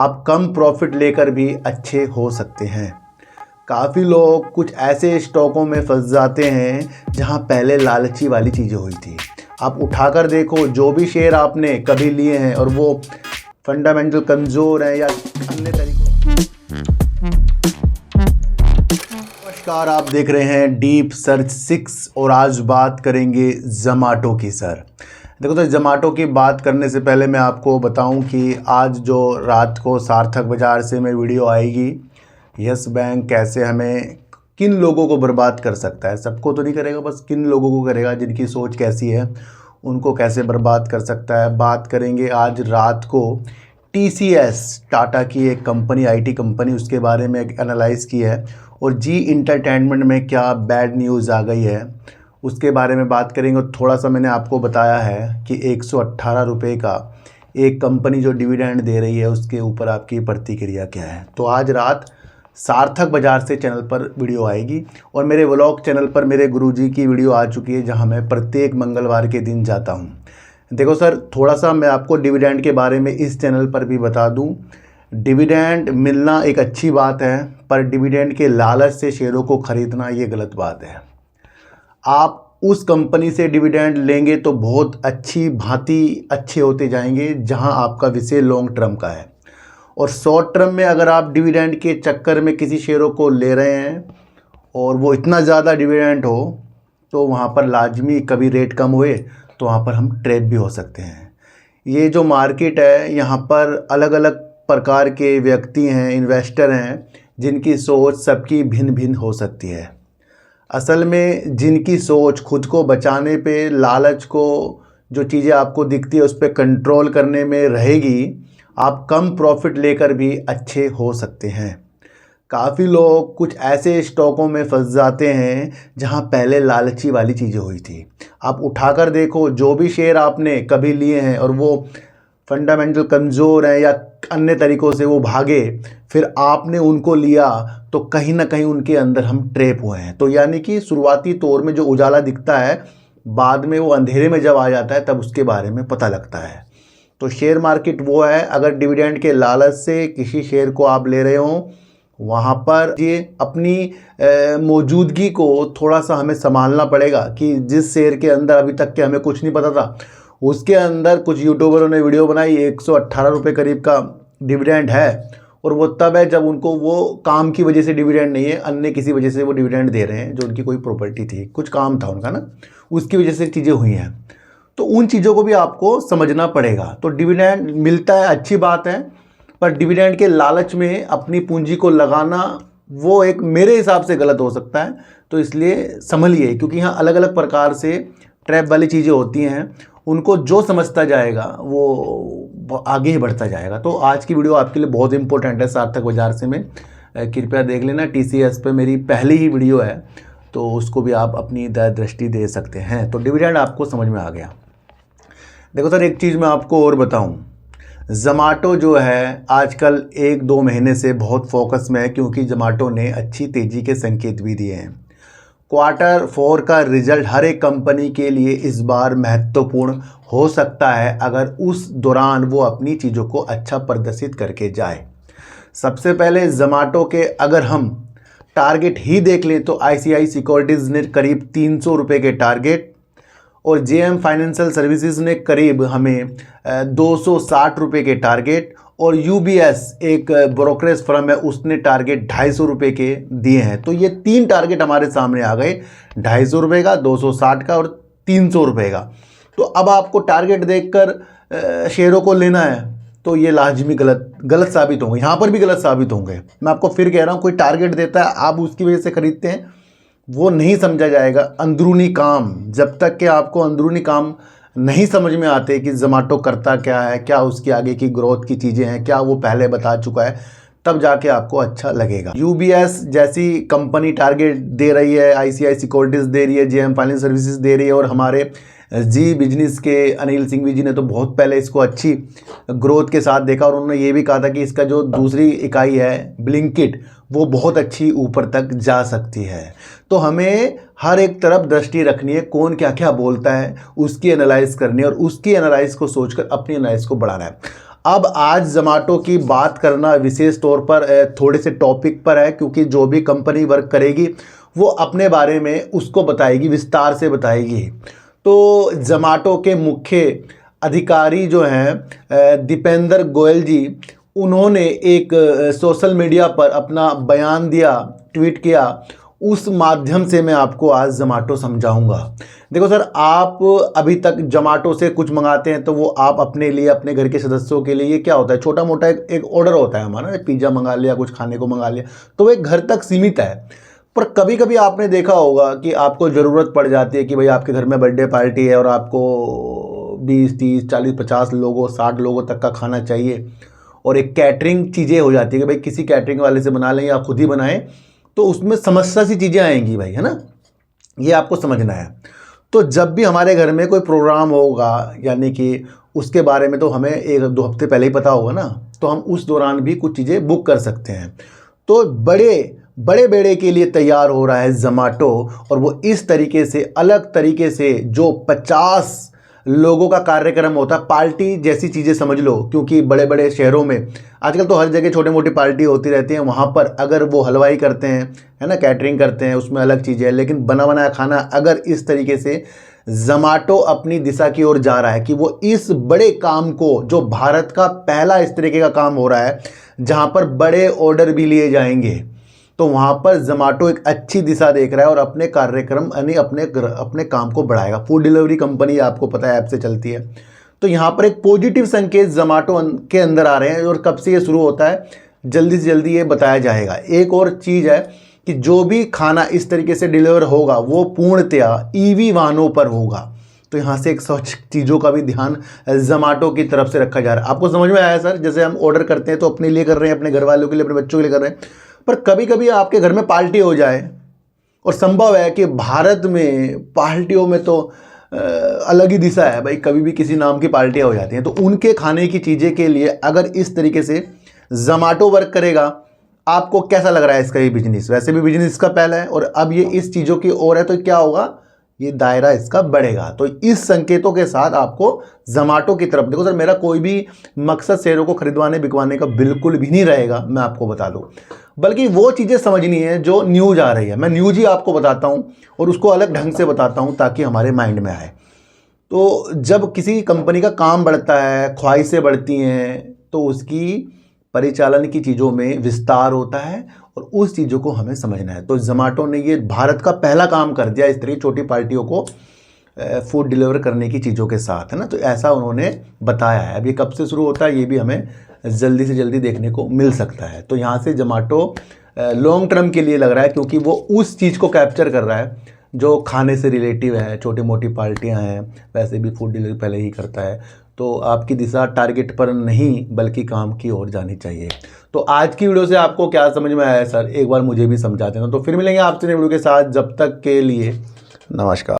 आप कम प्रॉफिट लेकर भी अच्छे हो सकते हैं। काफ़ी लोग कुछ ऐसे स्टॉकों में फंस जाते हैं जहां पहले लालची वाली चीज़ें हुई थी। आप उठाकर देखो, जो भी शेयर आपने कभी लिए हैं और वो फंडामेंटल कमज़ोर हैं या अन्य तरीकों। नमस्कार, आप देख रहे हैं डीप सर्च 6 और आज बात करेंगे ज़ोमैटो की। सर देखो, तो ज़ोमैटो की बात करने से पहले मैं आपको बताऊं कि आज जो रात को सार्थक बाज़ार से में वीडियो आएगी, यस बैंक कैसे हमें किन लोगों को बर्बाद कर सकता है। सबको तो नहीं करेगा, बस किन लोगों को करेगा, जिनकी सोच कैसी है उनको कैसे बर्बाद कर सकता है। बात करेंगे आज रात को TCS टाटा की एक कंपनी, IT कंपनी, उसके बारे में एनालाइज़ की है और जी इंटरटेनमेंट में क्या बैड न्यूज़ आ गई है उसके बारे में बात करेंगे। और थोड़ा सा मैंने आपको बताया है कि 118 रुपये का एक कंपनी जो डिविडेंड दे रही है उसके ऊपर आपकी प्रतिक्रिया क्या है। तो आज रात सार्थक बाज़ार से चैनल पर वीडियो आएगी और मेरे व्लॉग चैनल पर मेरे गुरुजी की वीडियो आ चुकी है जहां मैं प्रत्येक मंगलवार के दिन जाता हूं। देखो सर, थोड़ा सा मैं आपको डिविडेंड के बारे में इस चैनल पर भी बता दूं। डिविडेंड मिलना एक अच्छी बात है, पर डिविडेंड के लालच से शेयरों को ख़रीदना ये गलत बात है। आप उस कंपनी से डिविडेंड लेंगे तो बहुत अच्छी भांति अच्छे होते जाएंगे जहां आपका विषय लॉन्ग टर्म का है, और शॉर्ट टर्म में अगर आप डिविडेंड के चक्कर में किसी शेयरों को ले रहे हैं और वो इतना ज़्यादा डिविडेंड हो तो वहाँ पर लाजमी कभी रेट कम हुए तो वहाँ पर हम ट्रैप भी हो सकते हैं। ये जो मार्केट है यहाँ पर अलग अलग प्रकार के व्यक्ति हैं, इन्वेस्टर हैं, जिनकी सोच सबकी भिन्न भिन्न हो सकती है। असल में जिनकी सोच खुद को बचाने पे, लालच को, जो चीज़ें आपको दिखती है उस पर कंट्रोल करने में रहेगी, आप कम प्रॉफिट लेकर भी अच्छे हो सकते हैं। काफ़ी लोग कुछ ऐसे स्टॉकों में फंस जाते हैं जहां पहले लालची वाली चीज़ें हुई थी। आप उठाकर देखो, जो भी शेयर आपने कभी लिए हैं और वो फंडामेंटल कमज़ोर हैं या अन्य तरीक़ों से वो भागे, फिर आपने उनको लिया तो कहीं ना कहीं उनके अंदर हम ट्रैप हुए हैं। तो यानी कि शुरुआती तौर में जो उजाला दिखता है, बाद में वो अंधेरे में जब आ जाता है तब उसके बारे में पता लगता है। तो शेयर मार्केट वो है, अगर डिविडेंड के लालच से किसी शेयर को आप ले रहे हो, वहाँ पर ये अपनी मौजूदगी को थोड़ा सा हमें संभालना पड़ेगा कि जिस शेयर के अंदर अभी तक के हमें कुछ नहीं पता था, उसके अंदर कुछ यूट्यूबरों ने वीडियो बनाई, 118 रुपये करीब का डिविडेंड है, और वो तब है जब उनको वो काम की वजह से डिविडेंड नहीं है, अन्य किसी वजह से वो डिविडेंड दे रहे हैं, जो उनकी कोई प्रॉपर्टी थी, कुछ काम था उनका ना, उसकी वजह से चीज़ें हुई हैं। तो उन चीज़ों को भी आपको समझना पड़ेगा। तो डिविडेंड मिलता है, अच्छी बात है, पर डिविडेंड के लालच में अपनी पूंजी को लगाना वो एक मेरे हिसाब से गलत हो सकता है। तो इसलिए संभलिए, क्योंकि यहाँ अलग अलग प्रकार से ट्रैप वाली चीज़ें होती हैं, उनको जो समझता जाएगा वो आगे ही बढ़ता जाएगा। तो आज की वीडियो आपके लिए बहुत इंपॉर्टेंट है, सार्थक बाज़ार से में कृपया देख लेना। TCS पे मेरी पहली ही वीडियो है, तो उसको भी आप अपनी दृष्टि दे सकते हैं। तो डिविडेंड आपको समझ में आ गया। देखो सर, एक चीज़ मैं आपको और बताऊं, ज़ोमैटो जो है आजकल 1-2 महीने से बहुत फोकस में है, क्योंकि ज़ोमैटो ने अच्छी तेज़ी के संकेत भी दिए हैं। Q4 का रिजल्ट हर एक कंपनी के लिए इस बार महत्वपूर्ण हो सकता है, अगर उस दौरान वो अपनी चीज़ों को अच्छा प्रदर्शित करके जाए। सबसे पहले ज़ोमैटो के अगर हम टारगेट ही देख लें तो ICICI सिक्योरिटीज़ ने करीब 300 रुपये के टारगेट, और JM फाइनेंशियल सर्विसेज ने करीब हमें 260 रुपये के टारगेट, और UBS एक ब्रोकरेज फर्म है, उसने टारगेट 250 रुपये के दिए हैं। तो ये 3 टारगेट हमारे सामने आ गए, 250 रुपये का, 260 का और 300 रुपये का। तो अब आपको टारगेट देखकर शेयरों को लेना है तो ये लाजमी गलत साबित होंगे, यहाँ पर भी गलत साबित होंगे। मैं आपको फिर कह रहा हूँ, कोई टारगेट देता है, आप उसकी वजह से खरीदते हैं, वो नहीं समझा जाएगा। अंदरूनी काम, जब तक कि आपको अंदरूनी काम नहीं समझ में आते कि ज़ोमैटो करता क्या है, क्या उसकी आगे की ग्रोथ की चीज़ें हैं, क्या वो पहले बता चुका है, तब जाके आपको अच्छा लगेगा। UBS जैसी कंपनी टारगेट दे रही है, ICICI सिक्योरिटीज़ दे रही है, JM फाइनेंशियल सर्विसेज दे रही है, और हमारे जी बिजनेस के अनिल सिंघवी जी ने तो बहुत पहले इसको अच्छी ग्रोथ के साथ देखा, और उन्होंने ये भी कहा था कि इसका जो दूसरी इकाई है ब्लिंकिट, वो बहुत अच्छी ऊपर तक जा सकती है। तो हमें हर एक तरफ दृष्टि रखनी है, कौन क्या क्या बोलता है उसकी एनालाइज करनी है, और उसकी एनालाइज को सोचकर अपनी एनालाइज को बढ़ाना है। अब आज ज़ोमैटो की बात करना विशेष तौर पर थोड़े से टॉपिक पर है, क्योंकि जो भी कंपनी वर्क करेगी वो अपने बारे में उसको बताएगी, विस्तार से बताएगी। तो ज़ोमैटो के मुख्य अधिकारी जो हैं दीपेंद्र गोयल जी, उन्होंने एक सोशल मीडिया पर अपना बयान दिया, ट्वीट किया। उस माध्यम से मैं आपको आज ज़ोमैटो समझाऊंगा। देखो सर, आप अभी तक ज़ोमैटो से कुछ मंगाते हैं तो वो आप अपने लिए, अपने घर के सदस्यों के लिए, ये क्या होता है, छोटा मोटा एक ऑर्डर होता है हमारा, पिज़्ज़ा मंगा लिया, कुछ खाने को मंगा लिया, तो वो एक घर तक सीमित है। पर कभी कभी आपने देखा होगा कि आपको ज़रूरत पड़ जाती है कि भाई आपके घर में बर्थडे पार्टी है और आपको 20, 30, 40, 50 लोगों, 60 लोगों तक का खाना चाहिए, और एक कैटरिंग चीज़ें हो जाती है कि भाई किसी कैटरिंग वाले से बना लें या खुद ही बनाएं, तो उसमें समस्या सी चीज़ें आएंगी भाई, है ना, ये आपको समझना है। तो जब भी हमारे घर में कोई प्रोग्राम होगा, यानी कि उसके बारे में तो हमें 1-2 हफ्ते पहले ही पता होगा ना, तो हम उस दौरान भी कुछ चीज़ें बुक कर सकते हैं। तो बड़े बेड़े के लिए तैयार हो रहा है ज़ोमैटो, और वो इस तरीके से, अलग तरीके से, जो 50 लोगों का कार्यक्रम होता है, पार्टी जैसी चीज़ें समझ लो, क्योंकि बड़े बड़े शहरों में आजकल तो हर जगह छोटी मोटी पार्टी होती रहती है, वहाँ पर अगर वो हलवाई करते हैं, है ना, कैटरिंग करते हैं, उसमें अलग चीज़ है, लेकिन बना बनाया खाना अगर इस तरीके से ज़ोमैटो अपनी दिशा की ओर जा रहा है कि वो इस बड़े काम को, जो भारत का पहला इस तरीके का काम हो रहा है जहाँ पर बड़े ऑर्डर भी लिए जाएंगे, तो वहाँ पर ज़ोमैटो एक अच्छी दिशा देख रहा है और अपने कार्यक्रम यानी अपने काम को बढ़ाएगा। फूड डिलीवरी कंपनी आपको पता है ऐप से चलती है, तो यहाँ पर एक पॉजिटिव संकेत ज़ोमैटो के अंदर आ रहे हैं। और कब से ये शुरू होता है, जल्दी से जल्दी ये बताया जाएगा। एक और चीज़ है कि जो भी खाना इस तरीके से डिलीवर होगा वो पूर्णतया EV वाहनों पर होगा। तो यहाँ से एक स्वच्छ चीज़ों का भी ध्यान ज़ोमैटो की तरफ से रखा जा रहा है। आपको समझ में आया सर? जैसे हम ऑर्डर करते हैं तो अपने लिए कर रहे हैं, अपने घर वालों के लिए, अपने बच्चों के लिए कर रहे हैं, पर कभी कभी आपके घर में पार्टी हो जाए, और संभव है कि भारत में पार्टियों में तो अलग ही दिशा है भाई, कभी भी किसी नाम की पार्टियाँ हो जाती हैं, तो उनके खाने की चीज़ें के लिए अगर इस तरीके से ज़ोमैटो वर्क करेगा, आपको कैसा लग रहा है इसका ये बिजनेस? वैसे भी बिजनेस इसका पहला है और अब ये इस चीज़ों की ओर है, तो क्या होगा, ये दायरा इसका बढ़ेगा। तो इस संकेतों के साथ आपको ज़ोमैटो की तरफ, देखो सर, मेरा कोई भी मकसद शेयरों को खरीदवाने बिकवाने का बिल्कुल भी नहीं रहेगा, मैं आपको बता दूं, बल्कि वो चीज़ें समझनी है जो न्यूज़ आ रही है। मैं न्यूज़ ही आपको बताता हूं और उसको अलग ढंग से बताता हूं ताकि हमारे माइंड में आए। तो जब किसी कंपनी का काम बढ़ता है, ख्वाहिशें बढ़ती हैं, तो उसकी परिचालन की चीज़ों में विस्तार होता है और उस चीज़ों को हमें समझना है। तो ज़ोमैटो ने ये भारत का पहला काम कर दिया इस तरह की छोटी पार्टियों को फूड डिलीवर करने की चीज़ों के साथ, है ना। तो ऐसा उन्होंने बताया है। अब ये कब से शुरू होता है ये भी हमें जल्दी से जल्दी देखने को मिल सकता है। तो यहाँ से ज़ोमैटो लॉन्ग टर्म के लिए लग रहा है, क्योंकि वो उस चीज़ को कैप्चर कर रहा है जो खाने से रिलेटिव है, छोटी मोटी पार्टियाँ हैं, वैसे भी फूड डिलीवरी पहले ही करता है। तो आपकी दिशा टारगेट पर नहीं बल्कि काम की ओर जानी चाहिए। तो आज की वीडियो से आपको क्या समझ में आया सर, एक बार मुझे भी समझा देना। तो फिर मिलेंगे आपसे नई वीडियो के साथ, जब तक के लिए नमस्कार।